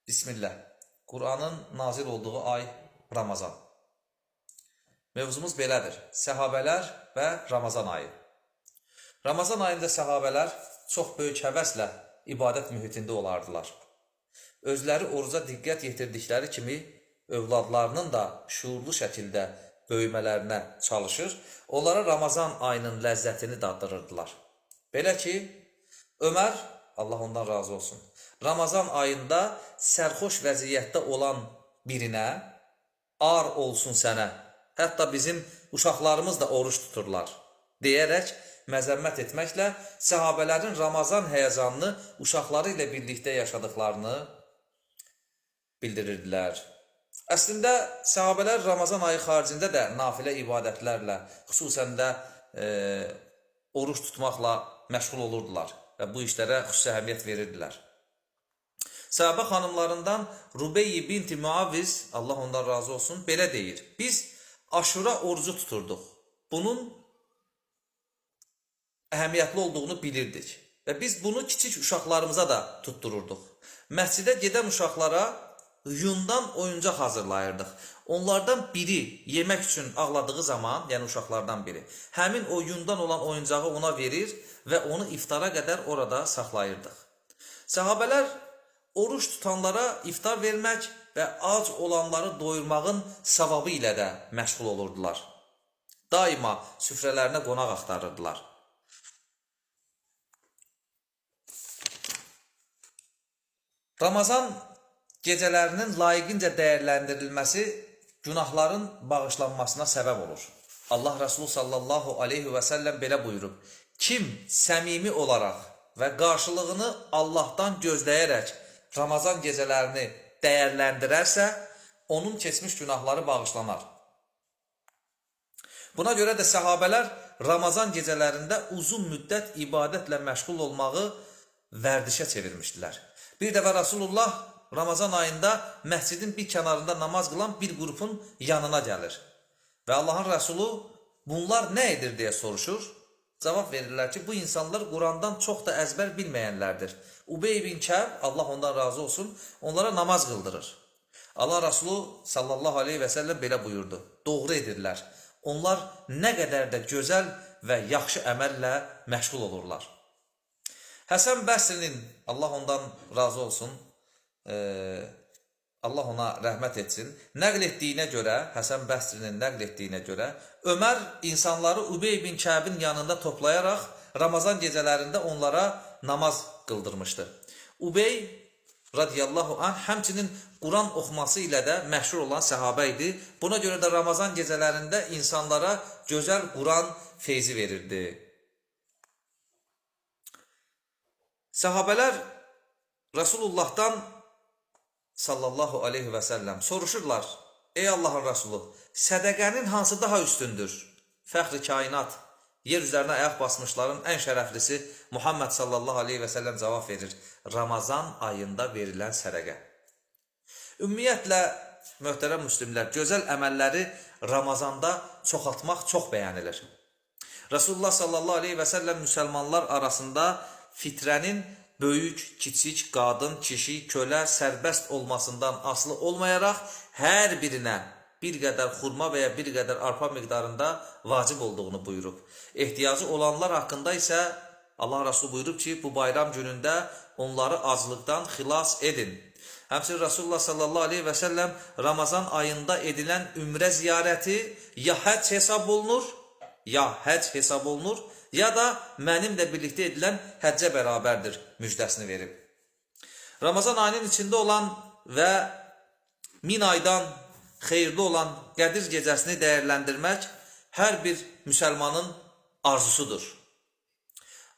Bismillah. Qur'anın nazil olduğu ay Ramazan. Mövzumuz belədir. Səhabələr və Ramazan ayı. Ramazan ayında səhabələr çox böyük həvəslə ibadət mühitində olardılar. Özləri oruca diqqət yetirdikləri kimi övladlarının da şuurlu şəkildə böyümələrinə çalışır, onlara Ramazan ayının ləzzətini daddırırdılar. Belə ki, Ömər, Allah ondan razı olsun, Ramazan ayında sərxoş vəziyyətdə olan birinə, ar olsun sənə, hətta bizim uşaqlarımız da oruç tuturlar, deyərək məzəmmət etməklə səhabələrin Ramazan həyəcanını uşaqları ilə birlikdə yaşadıklarını bildirirdilər. Əslində, səhabələr Ramazan ayı xaricində də nafilə ibadətlərlə, xüsusən də oruç tutmaqla məşğul olurdular və bu işlərə xüsusi əhəmiyyət verirdilər. Səhabə xanımlarından Rubeyyi binti Muaviz, Allah ondan razı olsun, belə deyir. Biz Aşura orucu tuturduq. Bunun əhəmiyyətli olduğunu bilirdik və biz bunu kiçik uşaqlarımıza da tuttururduq. Məscidə gedən uşaqlara yundan oyuncaq hazırlayırdıq. Onlardan biri yemək üçün ağladığı zaman, yəni uşaqlardan biri, həmin o yundan olan oyuncağı ona verir və onu iftara qədər orada saxlayırdıq. Səhabələr oruç tutanlara iftar vermək və ac olanları doyurmağın savabı ilə də məşğul olurdular. Daima süfrələrinə qonaq axtarırdılar. Ramazan gecələrinin layiqincə dəyərləndirilməsi günahların bağışlanmasına səbəb olur. Allah Resulü sallallahu aleyhi və səlləm belə buyurub. Kim səmimi olaraq və qarşılığını Allahdan gözləyərək Ramazan gecələrini dəyərləndirərsə, onun keçmiş günahları bağışlanar. Buna görə də səhabələr Ramazan gecələrində uzun müddət ibadətlə məşğul olmağı vərdişə çevirmişdilər. Bir dəfə Rasulullah Ramazan ayında məscidin bir kənarında namaz qılan bir qrupun yanına gəlir. Və Allahın Rəsulu bunlar nə edir deyə soruşur. Cavab verirlər ki, bu insanlar Qurandan çox da əzbər bilməyənlərdir. Ubey bin Kəb, Allah ondan razı olsun, onlara namaz qıldırır. Allah Rəsulu sallallahu aleyhi və səlləm belə buyurdu. Doğru edirlər. Onlar nə qədər də gözəl və yaxşı əməllə məşğul olurlar. Həsən Bəsrinin, Allah ondan razı olsun, Allah ona rəhmət etsin, nəql etdiyinə görə, Həsən Bəsrinin nəql etdiyinə görə, Ömər insanları Ubey bin Kəbin yanında toplayaraq Ramazan gecələrində onlara namaz qıldırmışdı. Ubey radiyallahu anh həmçinin Quran oxuması ilə də məşhur olan səhabə idi. Buna görə də Ramazan gecələrində insanlara gözəl Quran feyzi verirdi. Səhabələr Rasulullahdan sallallahu aleyhi və səlləm soruşurlar. Ey Allahın Rasulü, sədəqənin hansı daha üstündür? Fəxri kainat, yer üzərinə ayaq basmışların ən şərəflisi Muhammed sallallahu aleyhi və səlləm cavab verir. Ramazan ayında verilən sədəqə. Ümumiyyətlə, möhtərəm müslimlər, gözəl əməlləri Ramazanda çoxaltmaq çox bəyənilir. Rasulullah sallallahu aleyhi və səlləm müsəlmanlar arasında fitrənin böyük, kiçik, qadın, kişi, kölə, sərbəst olmasından asılı olmayaraq hər birinə bir qədər xurma və ya bir qədər arpa miqdarında vacib olduğunu buyurub. Ehtiyacı olanlar haqqında isə Allah Resulü buyurub ki, bu bayram günündə onları aclıqdan xilas edin. Həmçinin Rasulullah sallallahu aleyhi və səlləm Ramazan ayında edilən ümrə ziyarəti ya həcc hesab olunur, ya da mənimlə birlikdə edilən həccə bərabərdir müjdəsini verib. Ramazan ayının içində olan və 1000 aydan xeyirli olan Qədir gecəsini dəyərləndirmək hər bir müsəlmanın arzusudur.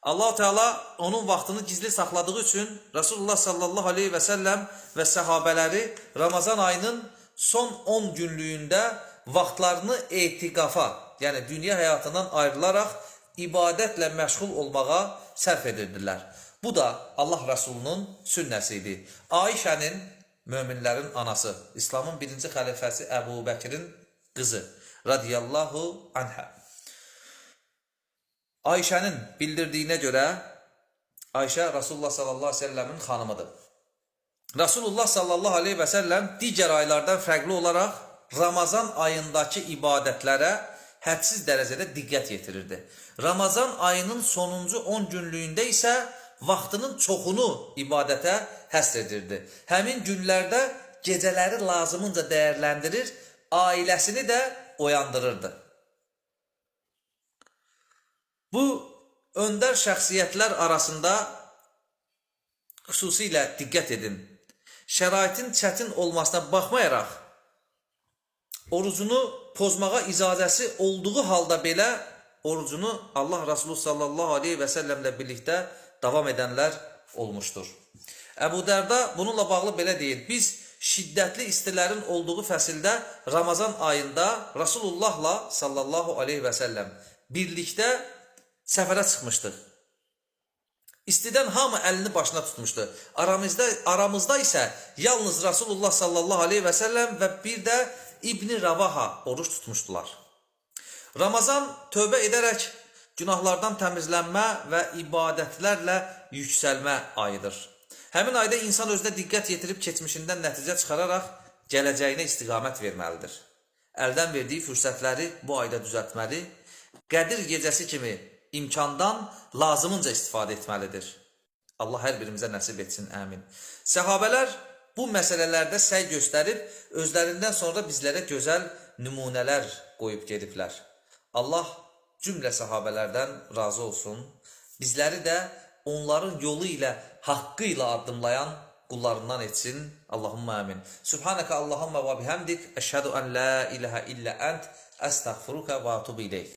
Allah Teala onun vaxtını gizli saxladığı üçün Rasulullah sallallahu aleyhi və səlləm və səhabələri Ramazan ayının son 10 günlüyündə vaxtlarını etiqafa, yəni dünya həyatından ayrılaraq ibadətlə məşğul olmağa sərf edirdilər. Bu da Allah Rəsulunun sünnəsi idi. Ayşənin, möminlərin anası, İslamın birinci xəlifəsi Əbu Bəkirin qızı, radiyallahu anhə. Ayşənin bildirdiyinə görə, Ayşə Rasulullah sallallahu aleyhi ve sellemin xanımıdır. Rasulullah sallallahu aleyhi və səlləm digər aylardan fərqli olaraq Ramazan ayındakı ibadətlərə hədsiz dərəcədə diqqət yetirirdi. Ramazan ayının sonuncu 10 günlüyündə isə vaxtının çoxunu ibadətə həsr edirdi. Həmin günlərdə gecələri lazımınca dəyərləndirir, ailəsini də oyandırırdı. Bu, öndər şəxsiyyətlər arasında xüsusilə diqqət edin. Şəraitin çətin olmasına baxmayaraq, orucunu pozmağa icazəsi olduğu halda belə orucunu Allah Resulü sallallahu aleyhi və səlləmlə birlikdə davam edənlər olmuşdur. Əbu Dərda bununla bağlı belə deyir. Biz şiddətli istilərin olduğu fəsildə Ramazan ayında Resulullahla sallallahu aleyhi və səlləm birlikdə səfərə çıxmışdıq. İstidən hamı əlini başına tutmuşdu. Aramızda isə yalnız Rasulullah sallallahu aleyhi və səlləm və bir də İbn Ravaha oruç tutmuşdular. Ramazan tövbə edərək günahlardan təmizlənmə və ibadətlərlə yüksəlmə ayıdır. Həmin ayda insan özünə diqqət yetirib keçmişindən nəticə çıxararaq gələcəyinə istiqamət verməlidir. Əldən verdiyi fürsətləri bu ayda düzəltməli, Qədir gecəsi kimi imkandan lazımınca istifadə etməlidir. Allah hər birimizə nəsib etsin, əmin. Səhabələr bu məsələlərdə səy göstərib, özlərindən sonra bizlərə gözəl nümunələr qoyub gediblər. Allah cümlə səhabələrdən razı olsun. Bizləri də onların yolu ilə, haqqı ilə addımlayan qullarından etsin. Allahumma əmin. Subhanəkə Allahumma və bihamdik. Əşhədu ən la iləhə illə ənt. Əstəğfiruka və atubu ileyk.